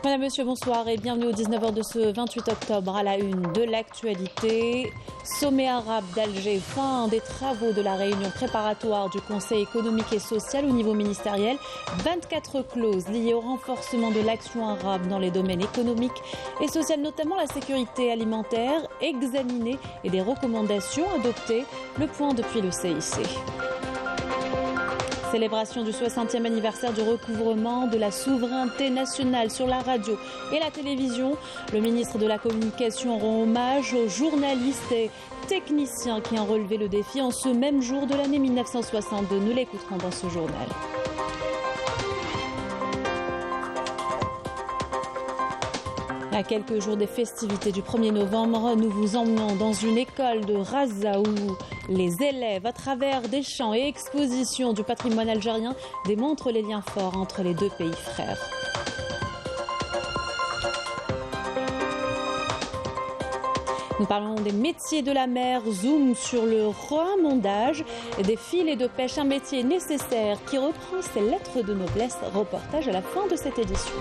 Madame, Monsieur, bonsoir et bienvenue au 19h de ce 28 octobre à la une de l'actualité. Sommet arabe d'Alger, fin des travaux de la réunion préparatoire du Conseil économique et social au niveau ministériel. 24 clauses liées au renforcement de l'action arabe dans les domaines économiques et sociaux, notamment la sécurité alimentaire, examinées et des recommandations adoptées. Le point depuis le CIC. Célébration du 60e anniversaire du recouvrement de la souveraineté nationale sur la radio et la télévision. Le ministre de la Communication rend hommage aux journalistes et techniciens qui ont relevé le défi en ce même jour de l'année 1962. Nous l'écouterons dans ce journal. À quelques jours des festivités du 1er novembre, nous vous emmenons dans une école de Raza où les élèves, à travers des chants et expositions du patrimoine algérien, démontrent les liens forts entre les deux pays frères. Nous parlons des métiers de la mer, zoom sur le remondage des filets de pêche, un métier nécessaire qui reprend ses lettres de noblesse. Reportage à la fin de cette édition.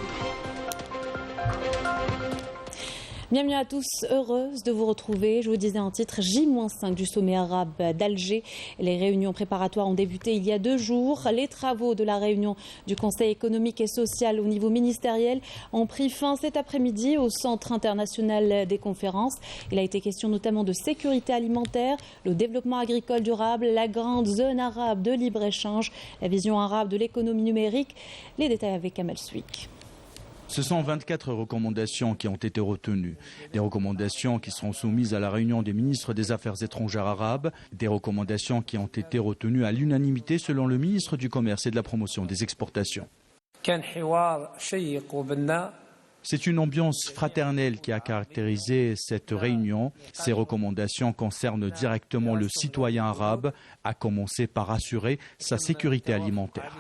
Bienvenue à tous, heureuse de vous retrouver. Je vous disais en titre, J-5 du sommet arabe d'Alger. Les réunions préparatoires ont débuté il y a 2 jours. Les travaux de la réunion du Conseil économique et social au niveau ministériel ont pris fin cet après-midi au Centre international des conférences. Il a été question notamment de sécurité alimentaire, le développement agricole durable, la grande zone arabe de libre-échange, la vision arabe de l'économie numérique. Les détails avec Kamel Souik. Ce sont 24 recommandations qui ont été retenues. Des recommandations qui seront soumises à la réunion des ministres des Affaires étrangères arabes. Des recommandations qui ont été retenues à l'unanimité selon le ministre du Commerce et de la Promotion des Exportations. C'est une ambiance fraternelle qui a caractérisé cette réunion. Ces recommandations concernent directement le citoyen arabe, à commencer par assurer sa sécurité alimentaire.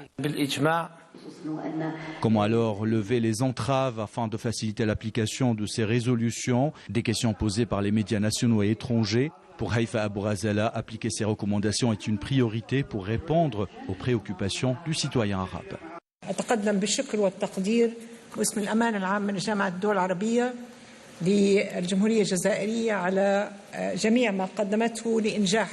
Comment alors lever les entraves afin de faciliter l'application de ces résolutions? Des questions posées par les médias nationaux et étrangers. Pour Haïfa Abourazala, appliquer ces recommandations est une priorité pour répondre aux préoccupations du citoyen arabe. واسم الأمانة العامة لجامعة الدول العربية للجمهورية الجزائرية على جميع ما قدمته لإنجاح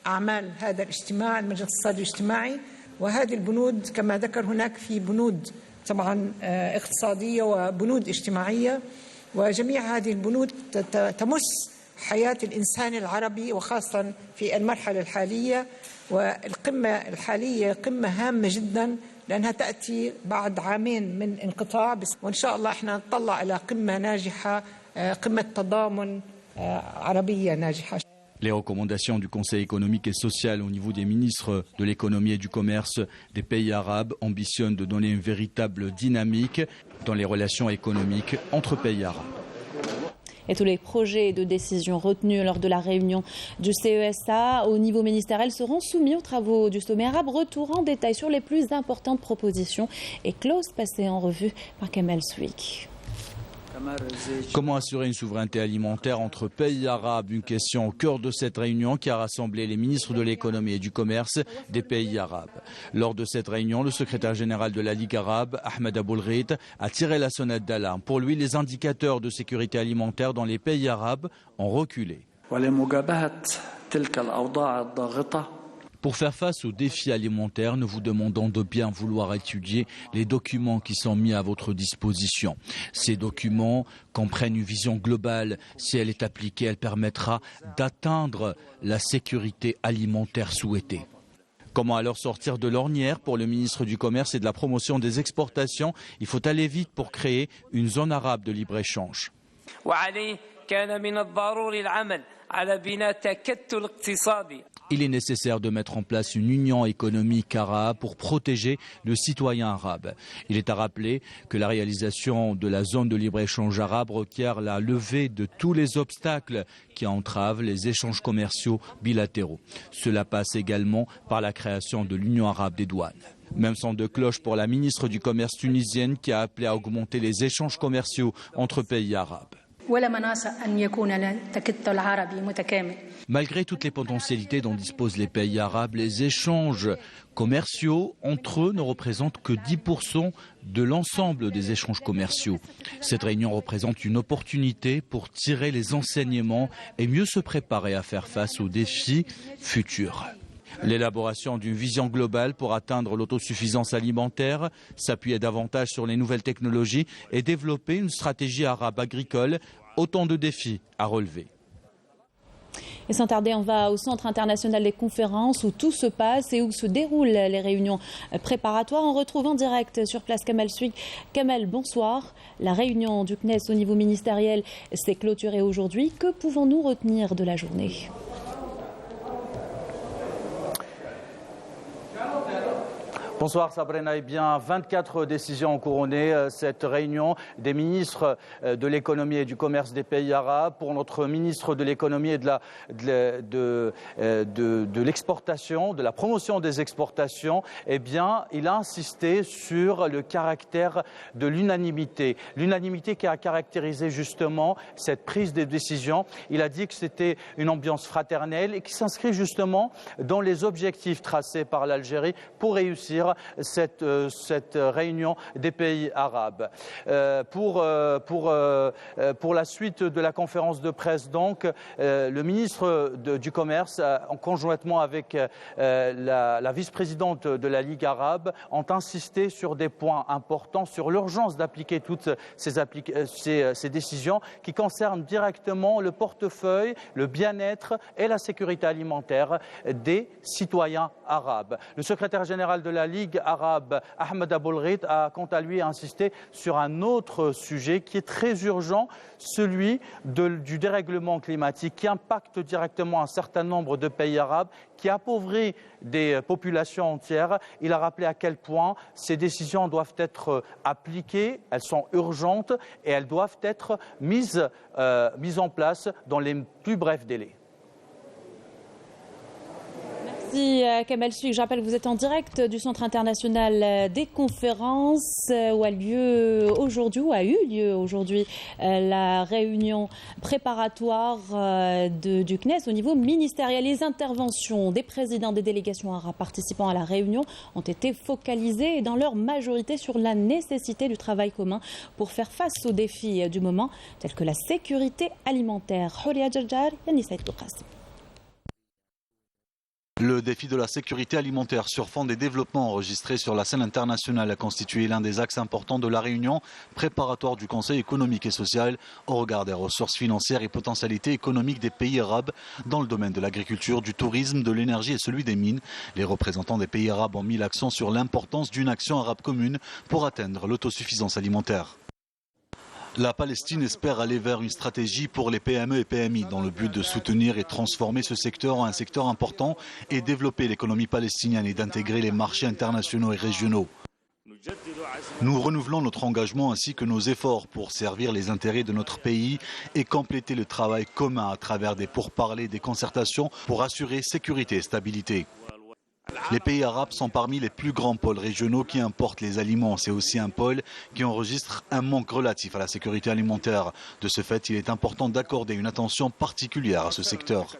أعمال هذا الاجتماع المجلس الاقتصادي والاجتماعي وهذه البنود كما ذكر هناك في بنود طبعا اقتصادية وبنود اجتماعية وجميع هذه البنود تمس حياة الإنسان العربي وخاصة في المرحلة الحالية والقمة الحالية قمة هامة جدا لأنها تأتي بعد عامين من انقطاع وإن شاء الله احنا نطلع إلى قمة ناجحة قمة تضامن عربية ناجحة. Les recommandations du Conseil économique et social au niveau des ministres de l'économie et du commerce des pays arabes ambitionnent de donner une véritable dynamique dans les relations économiques entre pays arabes. Et tous les projets de décision retenus lors de la réunion du CESA au niveau ministériel seront soumis aux travaux du sommet arabe. Retour en détail sur les plus importantes propositions et clauses passées en revue par Kamel Souik. Comment assurer une souveraineté alimentaire entre pays arabes? Une question au cœur de cette réunion qui a rassemblé les ministres de l'économie et du commerce des pays arabes. Lors de cette réunion, le secrétaire général de la Ligue arabe, Ahmed Aboulghit, a tiré la sonnette d'alarme. Pour lui, les indicateurs de sécurité alimentaire dans les pays arabes ont reculé. Pour faire face aux défis alimentaires, nous vous demandons de bien vouloir étudier les documents qui sont mis à votre disposition. Ces documents comprennent une vision globale. Si elle est appliquée, elle permettra d'atteindre la sécurité alimentaire souhaitée. Comment alors sortir de l'ornière? Pour le ministre du Commerce et de la Promotion des Exportations, il faut aller vite pour créer une zone arabe de libre-échange. Il est nécessaire de mettre en place une union économique arabe pour protéger le citoyen arabe. Il est à rappeler que la réalisation de la zone de libre-échange arabe requiert la levée de tous les obstacles qui entravent les échanges commerciaux bilatéraux. Cela passe également par la création de l'Union arabe des douanes. Même son de cloche pour la ministre du Commerce tunisienne qui a appelé à augmenter les échanges commerciaux entre pays arabes. ولا مناص أن يكون التكتل العربي متكامل. Malgré toutes les potentialités dont disposent les pays arabes, les échanges commerciaux entre eux ne représentent que 10% de l'ensemble des échanges commerciaux. Cette réunion représente une opportunité pour tirer les enseignements et mieux se préparer à faire face aux défis futurs. L'élaboration d'une vision globale pour atteindre l'autosuffisance alimentaire, s'appuyer davantage sur les nouvelles technologies et développer une stratégie arabe agricole, autant de défis à relever. Et sans tarder, on va au Centre international des conférences où tout se passe et où se déroulent les réunions préparatoires. On retrouve en direct sur place Kamel Suik. Kamel, bonsoir. La réunion du CNES au niveau ministériel s'est clôturée aujourd'hui. Que pouvons-nous retenir de la journée ? Bonsoir Sabrina, eh bien 24 décisions ont couronné cette réunion des ministres de l'économie et du commerce des pays arabes. Pour notre ministre de l'économie et de l'exportation, de la promotion des exportations, eh bien il a insisté sur le caractère de l'unanimité. L'unanimité qui a caractérisé justement cette prise de décision. Il a dit que c'était une ambiance fraternelle et qui s'inscrit justement dans les objectifs tracés par l'Algérie pour réussir cette réunion des pays arabes. Pour la suite de la conférence de presse, donc, le ministre du Commerce, conjointement avec la vice-présidente de la Ligue arabe, ont insisté sur des points importants, sur l'urgence d'appliquer toutes ces décisions qui concernent directement le portefeuille, le bien-être et la sécurité alimentaire des citoyens arabes. Le secrétaire général de la Ligue arabe, Ahmed Aboulghit, a quant à lui insisté sur un autre sujet qui est très urgent, celui du dérèglement climatique qui impacte directement un certain nombre de pays arabes, qui appauvrit des populations entières. Il a rappelé à quel point ces décisions doivent être appliquées, elles sont urgentes et elles doivent être mises en place dans les plus brefs délais. Merci Kamel Suik. Je rappelle que vous êtes en direct du Centre international des conférences où a eu lieu aujourd'hui la réunion préparatoire du CNES au niveau ministériel. Les interventions des présidents des délégations arabes participant à la réunion ont été focalisées dans leur majorité sur la nécessité du travail commun pour faire face aux défis du moment tels que la sécurité alimentaire. Houria Djarjar, Yannis Saïd Toukas. Le défi de la sécurité alimentaire sur fond des développements enregistrés sur la scène internationale a constitué l'un des axes importants de la réunion préparatoire du Conseil économique et social au regard des ressources financières et potentialités économiques des pays arabes dans le domaine de l'agriculture, du tourisme, de l'énergie et celui des mines. Les représentants des pays arabes ont mis l'accent sur l'importance d'une action arabe commune pour atteindre l'autosuffisance alimentaire. La Palestine espère aller vers une stratégie pour les PME et PMI dans le but de soutenir et transformer ce secteur en un secteur important et développer l'économie palestinienne et d'intégrer les marchés internationaux et régionaux. Nous renouvelons notre engagement ainsi que nos efforts pour servir les intérêts de notre pays et compléter le travail commun à travers des pourparlers et des concertations pour assurer sécurité et stabilité. Les pays arabes sont parmi les plus grands pôles régionaux qui importent les aliments. C'est aussi un pôle qui enregistre un manque relatif à la sécurité alimentaire. De ce fait, il est important d'accorder une attention particulière à ce secteur.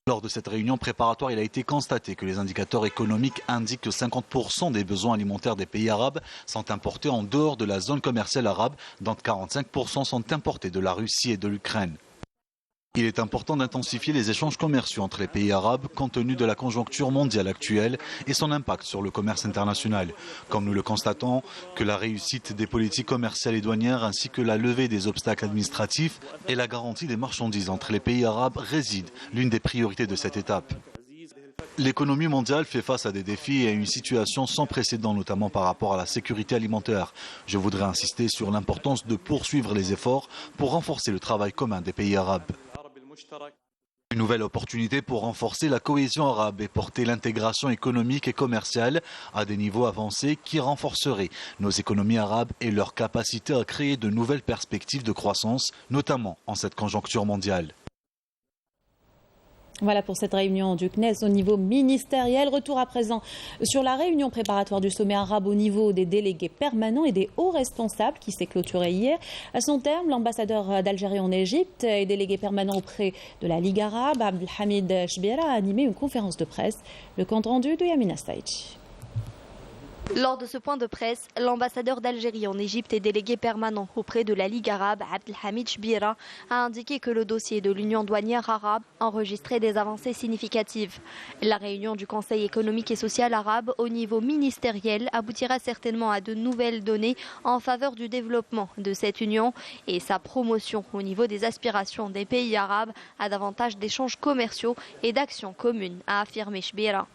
Lors de cette réunion préparatoire, il a été constaté que les indicateurs économiques indiquent que 50% des besoins alimentaires des pays arabes sont importés en dehors de la zone commerciale arabe, dont 45% sont importés de la Russie et de l'Ukraine. Il est important d'intensifier les échanges commerciaux entre les pays arabes compte tenu de la conjoncture mondiale actuelle et son impact sur le commerce international. Comme nous le constatons, que la réussite des politiques commerciales et douanières ainsi que la levée des obstacles administratifs et la garantie des marchandises entre les pays arabes réside l'une des priorités de cette étape. L'économie mondiale fait face à des défis et à une situation sans précédent, notamment par rapport à la sécurité alimentaire. Je voudrais insister sur l'importance de poursuivre les efforts pour renforcer le travail commun des pays arabes. Une nouvelle opportunité pour renforcer la cohésion arabe et porter l'intégration économique et commerciale à des niveaux avancés qui renforceraient nos économies arabes et leur capacité à créer de nouvelles perspectives de croissance, notamment en cette conjoncture mondiale. Voilà pour cette réunion du CNES au niveau ministériel. Retour à présent sur la réunion préparatoire du sommet arabe au niveau des délégués permanents et des hauts responsables qui s'est clôturée hier. À son terme, l'ambassadeur d'Algérie en Égypte et délégué permanent auprès de la Ligue arabe, Abdelhamid Chbira, a animé une conférence de presse. Le compte rendu de Yamina Staïch. Lors de ce point de presse, l'ambassadeur d'Algérie en Égypte et délégué permanent auprès de la Ligue arabe, Abdelhamid Chbira, a indiqué que le dossier de l'Union douanière arabe enregistrait des avancées significatives. La réunion du Conseil économique et social arabe au niveau ministériel aboutira certainement à de nouvelles données en faveur du développement de cette union et sa promotion au niveau des aspirations des pays arabes à davantage d'échanges commerciaux et d'actions communes, a affirmé Chbira.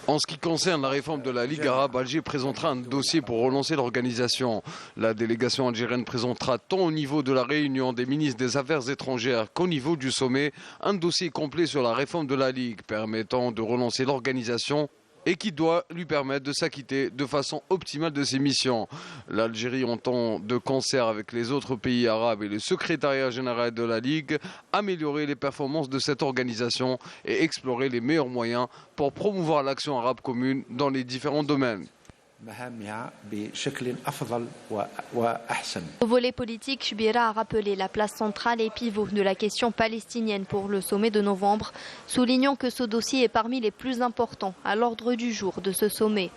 En ce qui concerne la réforme de la Ligue arabe, Alger présentera un dossier pour relancer l'organisation. La délégation algérienne présentera tant au niveau de la réunion des ministres des Affaires étrangères qu'au niveau du sommet un dossier complet sur la réforme de la Ligue permettant de relancer l'organisation et qui doit lui permettre de s'acquitter de façon optimale de ses missions. L'Algérie entend, de concert avec les autres pays arabes et le secrétariat général de la Ligue, améliorer les performances de cette organisation et explorer les meilleurs moyens pour promouvoir l'action arabe commune dans les différents domaines. Au volet politique, Chbira a rappelé la place centrale et pivot de la question palestinienne pour le sommet de novembre, soulignant que ce dossier est parmi les plus importants à l'ordre du jour de ce sommet.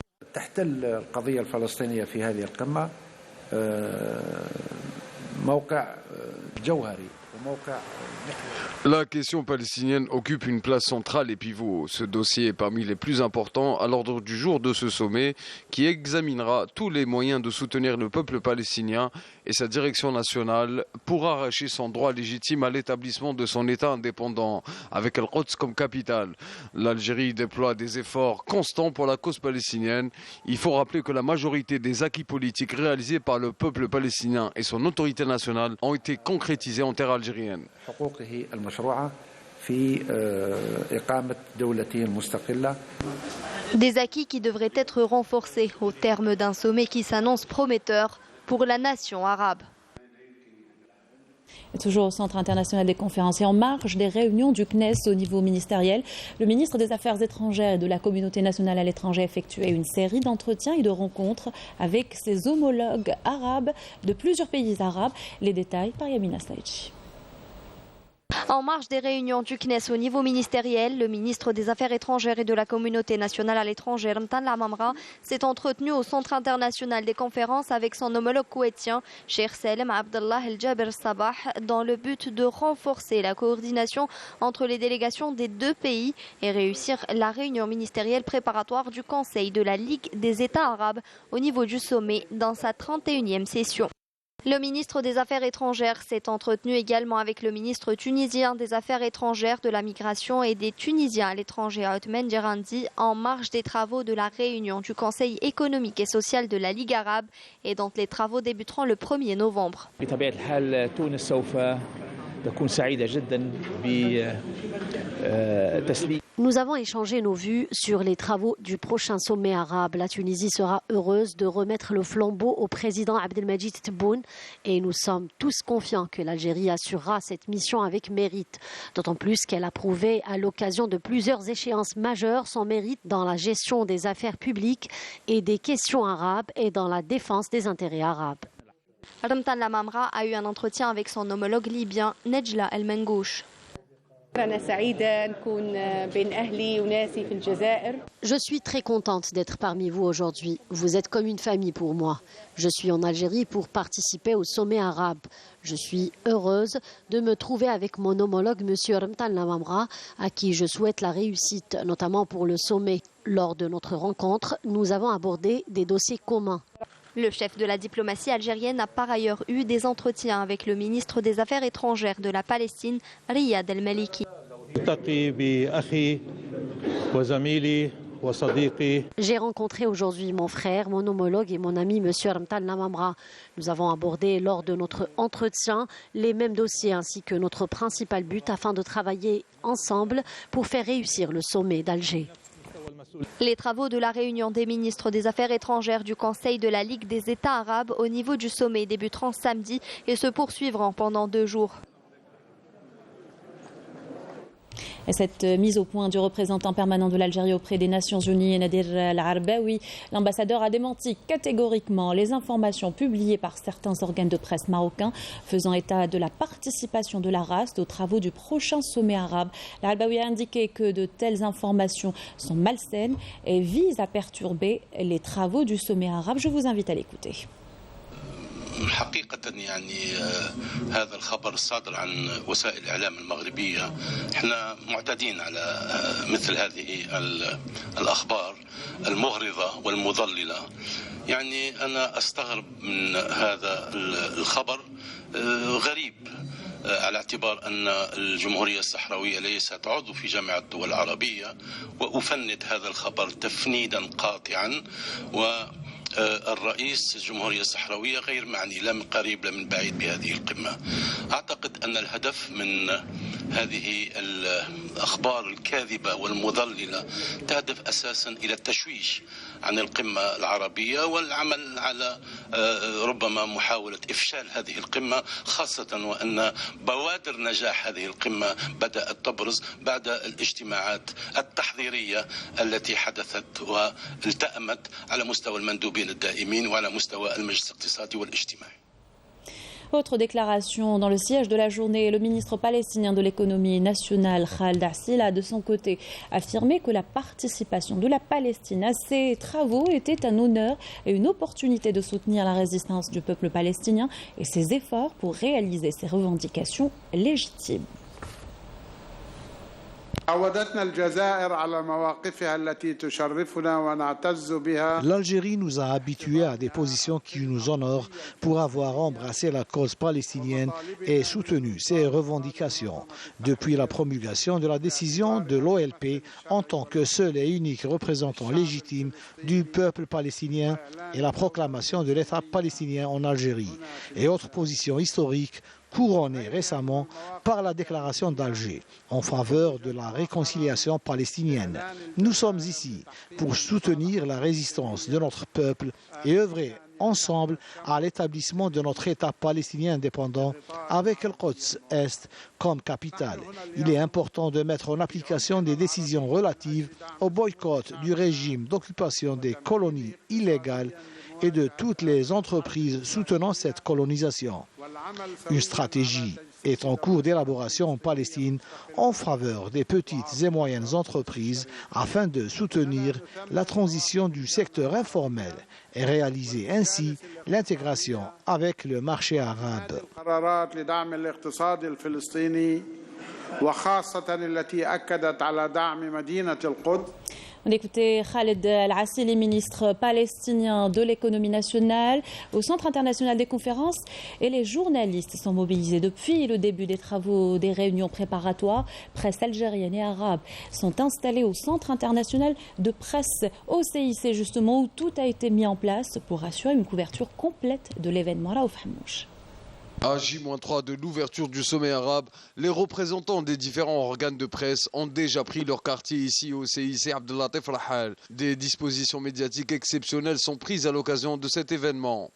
La question palestinienne occupe une place centrale et pivot. Ce dossier est parmi les plus importants à l'ordre du jour de ce sommet qui examinera tous les moyens de soutenir le peuple palestinien et sa direction nationale pour arracher son droit légitime à l'établissement de son État indépendant avec Al-Quds comme capitale. L'Algérie déploie des efforts constants pour la cause palestinienne. Il faut rappeler que la majorité des acquis politiques réalisés par le peuple palestinien et son autorité nationale ont été concrétisés en terre algérienne. Des acquis qui devraient être renforcés au terme d'un sommet qui s'annonce prometteur pour la nation arabe. Et toujours au Centre international des conférences et en marge des réunions du CNES au niveau ministériel, le ministre des Affaires étrangères et de la communauté nationale à l'étranger a effectué une série d'entretiens et de rencontres avec ses homologues arabes de plusieurs pays arabes. Les détails par Yamina Staïch. En marge des réunions du CNES au niveau ministériel, le ministre des Affaires étrangères et de la communauté nationale à l'étranger, Ramtan Lamamra, s'est entretenu au Centre international des conférences avec son homologue koweïtien, Cheikh Salem Abdallah El Jaber Sabah, dans le but de renforcer la coordination entre les délégations des deux pays et réussir la réunion ministérielle préparatoire du Conseil de la Ligue des États arabes au niveau du sommet dans sa 31e session. Le ministre des Affaires étrangères s'est entretenu également avec le ministre tunisien des Affaires étrangères, de la migration et des Tunisiens à l'étranger, Othman Djerandi, en marge des travaux de la réunion du Conseil économique et social de la Ligue arabe et dont les travaux débuteront le 1er novembre. Nous avons échangé nos vues sur les travaux du prochain sommet arabe. La Tunisie sera heureuse de remettre le flambeau au président Abdelmadjid Tebboune et nous sommes tous confiants que l'Algérie assurera cette mission avec mérite. D'autant plus qu'elle a prouvé à l'occasion de plusieurs échéances majeures son mérite dans la gestion des affaires publiques et des questions arabes et dans la défense des intérêts arabes. Ramtan Lamamra a eu un entretien avec son homologue libyen, Nejla El Mengouche. Je suis très contente d'être parmi vous aujourd'hui. Vous êtes comme une famille pour moi. Je suis en Algérie pour participer au sommet arabe. Je suis heureuse de me trouver avec mon homologue, M. Ramtan Lamamra, à qui je souhaite la réussite, notamment pour le sommet. Lors de notre rencontre, nous avons abordé des dossiers communs. Le chef de la diplomatie algérienne a par ailleurs eu des entretiens avec le ministre des Affaires étrangères de la Palestine, Riyad El Maliki. J'ai rencontré aujourd'hui mon frère, mon homologue et mon ami M. Ramtan Lamamra. Nous avons abordé lors de notre entretien les mêmes dossiers ainsi que notre principal but afin de travailler ensemble pour faire réussir le sommet d'Alger. Les travaux de la réunion des ministres des Affaires étrangères du Conseil de la Ligue des États arabes au niveau du sommet débuteront samedi et se poursuivront pendant 2 jours. Et cette mise au point du représentant permanent de l'Algérie auprès des Nations Unies, Nadir El-Arbaoui, l'ambassadeur a démenti catégoriquement les informations publiées par certains organes de presse marocains faisant état de la participation de la RASD aux travaux du prochain sommet arabe. El-Arbaoui a indiqué que de telles informations sont malsaines et visent à perturber les travaux du sommet arabe. Je vous invite à l'écouter. حقيقة هذا الخبر الصادر عن وسائل الإعلام المغربية احنا معتادين على مثل هذه الأخبار المغرضة والمضللة. أنا أستغرب من هذا الخبر غريب على اعتبار أن الجمهورية الصحراوية ليست عضو في جامعة الدول العربية، وأفند هذا الخبر تفنيدا قاطعا. الرئيس الجمهورية الصحراوية غير معني لا من قريب لا من بعيد بهذه القمة. أعتقد أن الهدف من هذه الأخبار الكاذبة والمضللة تهدف أساسا إلى التشويش عن القمة العربية والعمل على ربما محاولة إفشال هذه القمة، خاصة وأن بوادر نجاح هذه القمة بدأت تبرز بعد الاجتماعات التحضيرية التي حدثت والتأمت على مستوى المندوبين الدائمين وعلى مستوى المجلس الاقتصادي والاجتماعي. Autre déclaration dans le siège de la journée, le ministre palestinien de l'économie nationale Khaled Assil a de son côté affirmé que la participation de la Palestine à ces travaux était un honneur et une opportunité de soutenir la résistance du peuple palestinien et ses efforts pour réaliser ses revendications légitimes. L'Algérie nous a habitués à des positions qui nous honorent pour avoir embrassé la cause palestinienne et soutenu ses revendications. Depuis la promulgation de la décision de l'OLP en tant que seul et unique représentant légitime du peuple palestinien et la proclamation de l'État palestinien en Algérie et autres positions historiques couronnée récemment par la déclaration d'Alger en faveur de la réconciliation palestinienne. Nous sommes ici pour soutenir la résistance de notre peuple et œuvrer ensemble à l'établissement de notre État palestinien indépendant avec le Quds Est comme capitale. Il est important de mettre en application des décisions relatives au boycott du régime d'occupation des colonies illégales et de toutes les entreprises soutenant cette colonisation. Une stratégie est en cours d'élaboration en Palestine en faveur des petites et moyennes entreprises afin de soutenir la transition du secteur informel et réaliser ainsi l'intégration avec le marché arabe. On écoutait Khaled El-Assili, ministre palestinien de l'économie nationale, au Centre international des conférences. Et les journalistes sont mobilisés depuis le début des travaux des réunions préparatoires. Presse algérienne et arabe sont installés au Centre international de presse au CIC, justement, où tout a été mis en place pour assurer une couverture complète de l'événement. Raouf Hamouche. À J-3 de l'ouverture du sommet arabe, les représentants des différents organes de presse ont déjà pris leur quartier ici au CIC Abdellatif Rahal. Des dispositions médiatiques exceptionnelles sont prises à l'occasion de cet événement.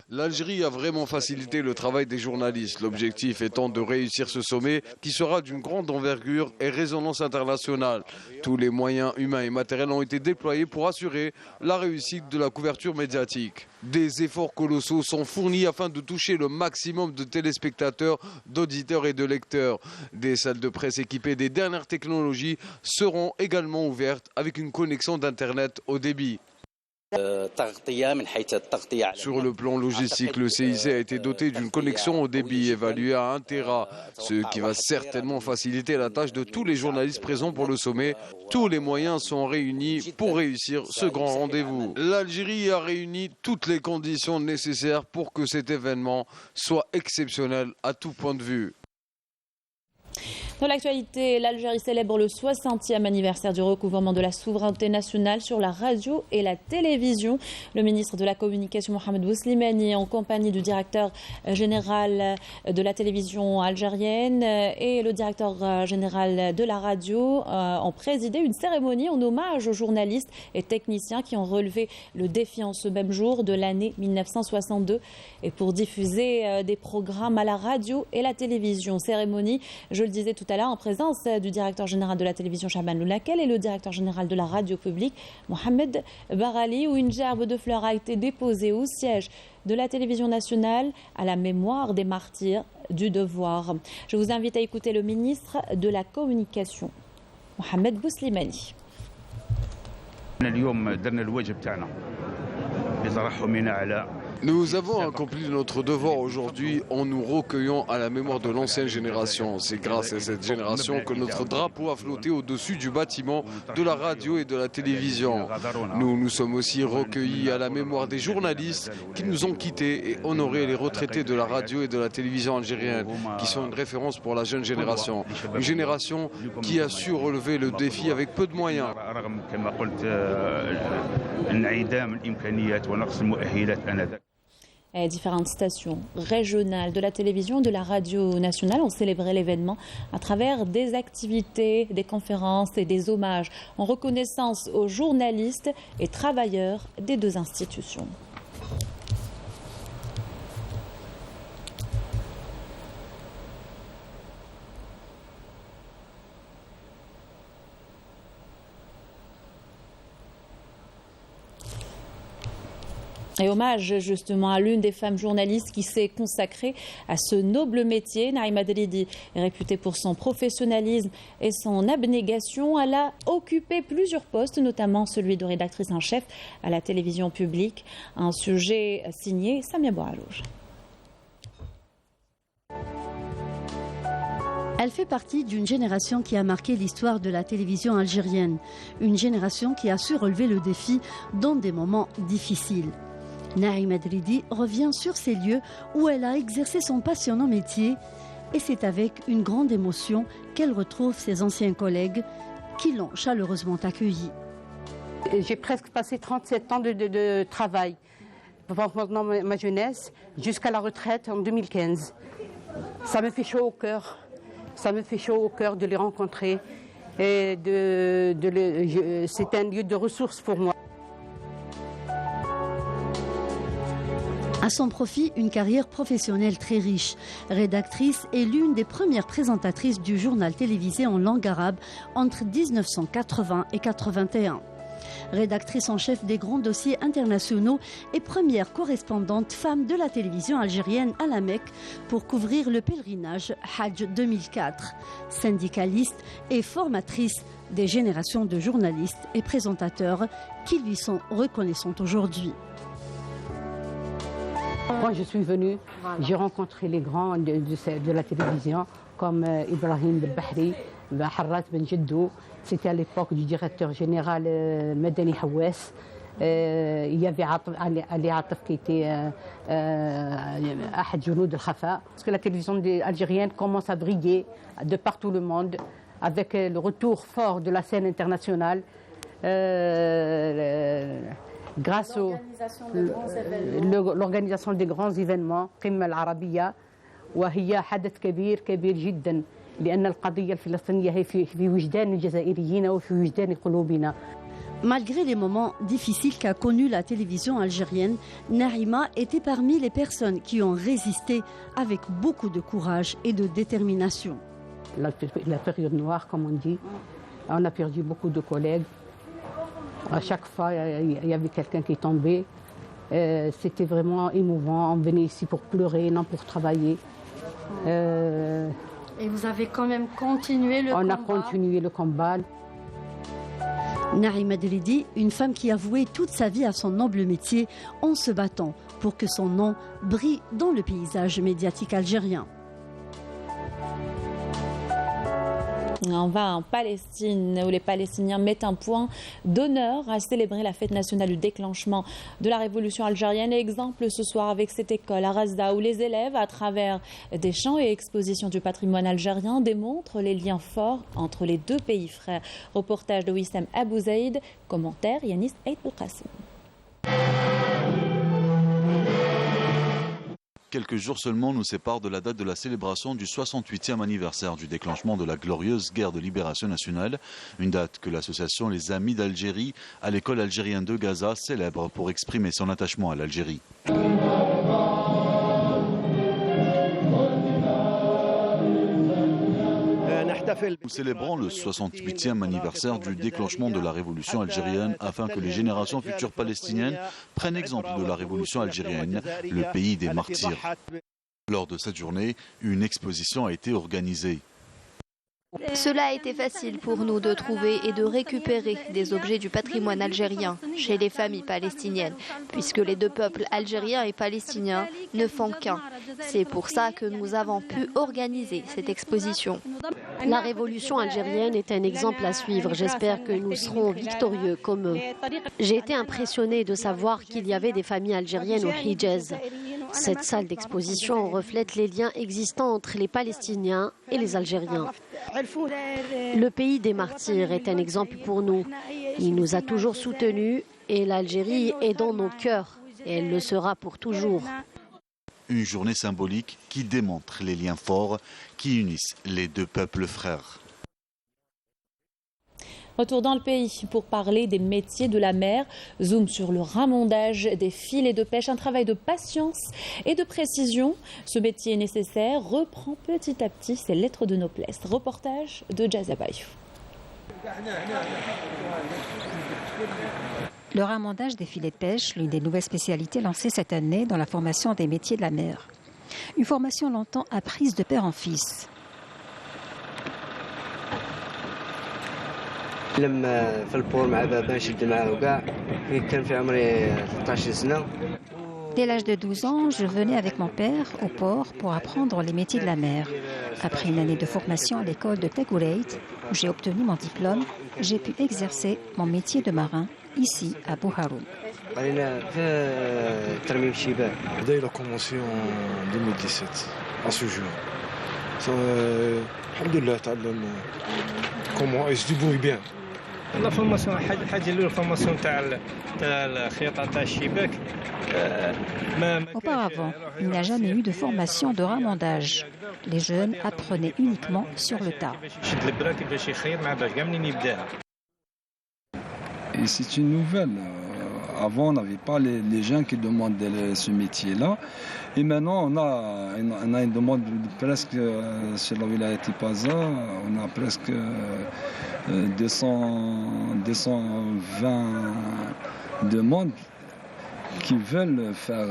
L'Algérie a vraiment facilité le travail des journalistes, l'objectif étant de réussir ce sommet qui sera d'une grande envergure et résonance internationale. Tous les moyens humains et matériels ont été déployés pour assurer la réussite de la couverture médiatique. Des efforts colossaux sont fournis afin de toucher le maximum de téléspectateurs, d'auditeurs et de lecteurs. Des salles de presse équipées des dernières technologies seront également ouvertes avec une connexion d'Internet haut débit. Sur le plan logistique, le CIC a été doté d'une connexion au débit évaluée à 1 Tera, ce qui va certainement faciliter la tâche de tous les journalistes présents pour le sommet. Tous les moyens sont réunis pour réussir ce grand rendez-vous. L'Algérie a réuni toutes les conditions nécessaires pour que cet événement soit exceptionnel à tout point de vue. Dans l'actualité, l'Algérie célèbre le 60e anniversaire du recouvrement de la souveraineté nationale sur la radio et la télévision. Le ministre de la Communication, Mohamed Bouslimani, en compagnie du directeur général de la télévision algérienne et le directeur général de la radio, ont présidé une cérémonie en hommage aux journalistes et techniciens qui ont relevé le défi en ce même jour de l'année 1962 et pour diffuser des programmes à la radio et la télévision. Cérémonie, je le disais tout à l'heure, en présence du directeur général de la télévision, Chaban Loulakel, et le directeur général de la radio publique, Mohamed Barali, où une gerbe de fleurs a été déposée au siège de la télévision nationale à la mémoire des martyrs du devoir. Je vous invite à écouter le ministre de la Communication, Mohamed Bouslimani. Nous avons accompli notre devoir aujourd'hui en nous recueillant à la mémoire de l'ancienne génération. C'est grâce à cette génération que notre drapeau a flotté au-dessus du bâtiment de la radio et de la télévision. Nous nous sommes aussi recueillis à la mémoire des journalistes qui nous ont quittés et honoré les retraités de la radio et de la télévision algérienne, qui sont une référence pour la jeune génération. Une génération qui a su relever le défi avec peu de moyens. Différentes stations régionales de la télévision, de la radio nationale ont célébré l'événement à travers des activités, des conférences et des hommages en reconnaissance aux journalistes et travailleurs des deux institutions. Et hommage justement à l'une des femmes journalistes qui s'est consacrée à ce noble métier. Naïma Dridi est réputée pour son professionnalisme et son abnégation. Elle a occupé plusieurs postes, notamment celui de rédactrice en chef à la télévision publique. Un sujet signé Samia Boualouj. Elle fait partie d'une génération qui a marqué l'histoire de la télévision algérienne. Une génération qui a su relever le défi dans des moments difficiles. Naïma Dridi revient sur ces lieux où elle a exercé son passionnant métier et c'est avec une grande émotion qu'elle retrouve ses anciens collègues qui l'ont chaleureusement accueillie. J'ai presque passé 37 ans de travail pendant ma jeunesse jusqu'à la retraite en 2015. Ça me fait chaud au cœur. Ça me fait chaud au cœur de les rencontrer. Et c'est un lieu de ressources pour moi. À son profit, une carrière professionnelle très riche. Rédactrice et l'une des premières présentatrices du journal télévisé en langue arabe entre 1980 et 1981. Rédactrice en chef des grands dossiers internationaux et première correspondante femme de la télévision algérienne à la Mecque pour couvrir le pèlerinage Hajj 2004. Syndicaliste et formatrice des générations de journalistes et présentateurs qui lui sont reconnaissants aujourd'hui. Quand je suis venue, j'ai rencontré les grands de la télévision comme Ibrahim Belbahri, Harrat Ben Jeddou. C'était à l'époque du directeur général Madani Hawes. Il y avait Ali Ataf qui était Ahad Jounoud al-Khafa. Parce que la télévision algérienne commence à briller de partout le monde avec le retour fort de la scène internationale. Grâce à l'organisation des grands événements قمة العربية وهي حدث كبير جدا لأن القضية الفلسطينية هي في وجدان الجزائريين وفي وجدان قلوبنا. Malgré les moments difficiles qu'a connus la télévision algérienne, Naïma était parmi les personnes qui ont résisté avec beaucoup de courage et de détermination. La période noire, comme on dit, on a perdu beaucoup de collègues. À chaque fois, il y avait quelqu'un qui tombait. C'était vraiment émouvant. On venait ici pour pleurer, non pour travailler. Et vous avez quand même continué le combat? On a continué le combat. Naïma Dridi, une femme qui a voué toute sa vie à son noble métier en se battant pour que son nom brille dans le paysage médiatique algérien. On va en Palestine où les Palestiniens mettent un point d'honneur à célébrer la fête nationale du déclenchement de la révolution algérienne. Exemple ce soir avec cette école à Raza où les élèves, à travers des chants et expositions du patrimoine algérien, démontrent les liens forts entre les deux pays frères. Reportage de Wissam Abou Zaïd, commentaire Yanis Aïd Bouqassim. Quelques jours seulement nous séparent de la date de la célébration du 68e anniversaire du déclenchement de la glorieuse guerre de libération nationale, une date que l'association Les Amis d'Algérie à l'école algérienne de Gaza célèbre pour exprimer son attachement à l'Algérie. Nous célébrons le 68e anniversaire du déclenchement de la révolution algérienne afin que les générations futures palestiniennes prennent exemple de la révolution algérienne, le pays des martyrs. Lors de cette journée, une exposition a été organisée. Cela a été facile pour nous de trouver et de récupérer des objets du patrimoine algérien chez les familles palestiniennes, puisque les deux peuples algériens et palestiniens ne font qu'un. C'est pour ça que nous avons pu organiser cette exposition. La révolution algérienne est un exemple à suivre. J'espère que nous serons victorieux comme eux. J'ai été impressionnée de savoir qu'il y avait des familles algériennes au Hijaz. Cette salle d'exposition reflète les liens existants entre les Palestiniens et les Algériens. Le pays des martyrs est un exemple pour nous. Il nous a toujours soutenus et l'Algérie est dans nos cœurs et elle le sera pour toujours. Une journée symbolique qui démontre les liens forts qui unissent les deux peuples frères. Retour dans le pays pour parler des métiers de la mer. Zoom sur le ramondage des filets de pêche, un travail de patience et de précision. Ce métier nécessaire reprend petit à petit ses lettres de noblesse. Reportage de Jazabayou. Le ramondage des filets de pêche, l'une des nouvelles spécialités lancées cette année dans la formation des métiers de la mer. Une formation longtemps apprise de père en fils. Dès l'âge de 12 ans, je venais avec mon père au port pour apprendre les métiers de la mer. Après une année de formation à l'école de Tagoureit, où j'ai obtenu mon diplôme, j'ai pu exercer mon métier de marin ici à Bouharoun. Il a commencé en 2017, à ce jour. Comment il se débrouille bien. La formation, Auparavant, il n'y a jamais eu de formation de ramondage. Les jeunes apprenaient uniquement sur le tas. Et c'est une nouvelle. Avant, on n'avait pas les gens qui demandaient ce métier-là. Et maintenant, on a une demande presque, sur la Wilaya Tipaza, on a presque 220 demandes qui veulent faire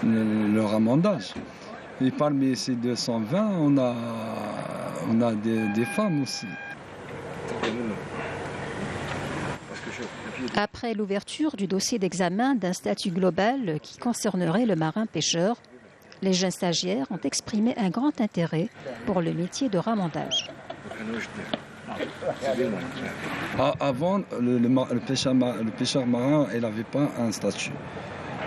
le ramondage. Et parmi ces 220, on a des femmes aussi. Après l'ouverture du dossier d'examen d'un statut global qui concernerait le marin-pêcheur, les jeunes stagiaires ont exprimé un grand intérêt pour le métier de ramondage. Avant, le pêcheur marin, il n'avait pas un statut.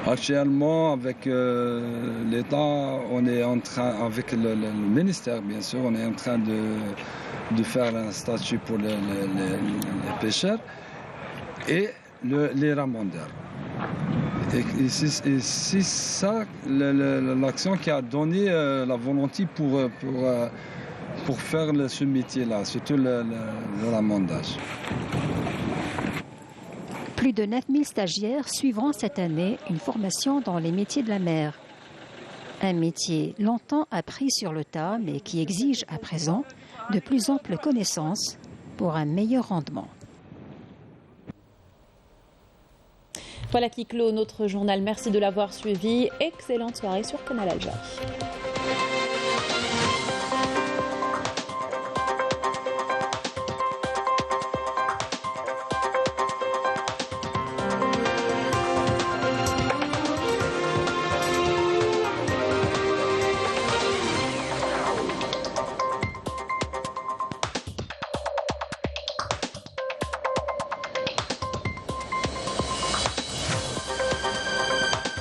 Actuellement, avec l'État, on est en train, avec le ministère bien sûr, on est en train de faire un statut pour les pêcheurs et les ramondeurs. Et c'est ça l'action qui a donné la volonté pour faire ce métier-là, surtout le ramondage. Plus de 9000 stagiaires suivront cette année une formation dans les métiers de la mer. Un métier longtemps appris sur le tas, mais qui exige à présent de plus amples connaissances pour un meilleur rendement. Voilà qui clôt notre journal. Merci de l'avoir suivi. Excellente soirée sur Canal Algérie.